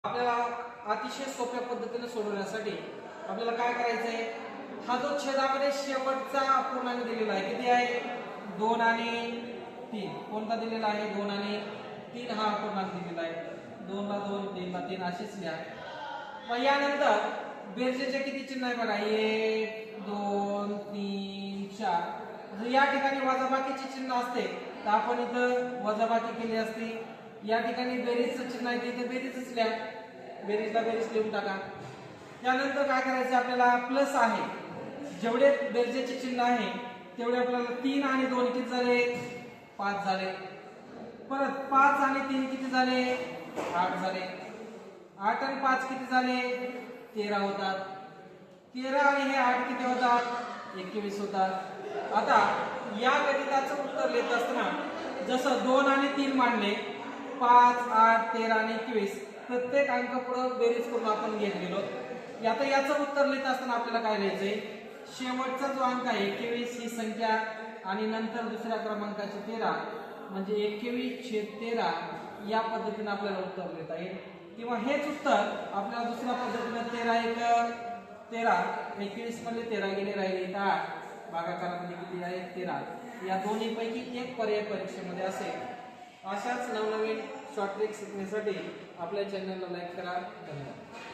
आपल्याला अतिशय सोप्या पद्धतीने सोडवण्यासाठी आपल्याला काय करायचं आहे, हा जो छेदामध्ये शेवटचा अपूर्णांक दिलेला आहे किती आहे 2 आणि 3. कोणता दिलेला आहे 2 आणि 3 हा अपूर्णांक दिलेला आहे. 2 ला 2 3 ला 3 अशीच लिहा. मग यानंतर बेरजेचे किती चिन्ह आहे बघा 1 2 3 4. जर या ठिकाणी वजाबाकीचे चिन्ह असते तर आपण इथं वजाबाकी केली असती. या ठिकाणी बेरीजचं चिन्ह आहे तिथे बेरीजच लिहा, बेरीजला बेरीज लिहून टाका. त्यानंतर काय करायचं आपल्याला प्लस आहे, जेवढे बेरजेचे चिन्ह आहे तेवढे आपल्याला 3 आणि 2 किती झाले 5 झाले. परत 5 आणि 3 किती झाले 8 झाले. 8 आणि 5 किती झाले 13 होतात. 13 आणि हे 8 किती होतात 21 होतात. आता या गणिताचं उत्तर लिहित असताना जसं 2 आणि 3 मांडले 5 8 13 आणि 21 प्रत्येक अंक पुढे बेरीज करून आपण घेत गेलो. आता याचं उत्तर लिहित असताना आपल्याला काय लिहायचंय, शेवटचा जो अंक आहे 21 ही संख्या आणि नंतर दुसऱ्या क्रमांकाची 13 म्हणजे 21/13 या पद्धतीने आपल्याला उत्तर लिहिता येईल. किंवा हेच उत्तर आपल्याला दुसऱ्या पद्धतीने 13 1 13 21 मध्ये 13 गेले राहिले 8 भागाकारामध्ये किती आहे 13. या दोन्ही पैकी एक पर्याय परीक्षेमध्ये असेल. अशाच नवनवीन शॉर्ट ट्रिक शिकण्यासाठी आपल्या चॅनलला लाईक करा. धन्यवाद.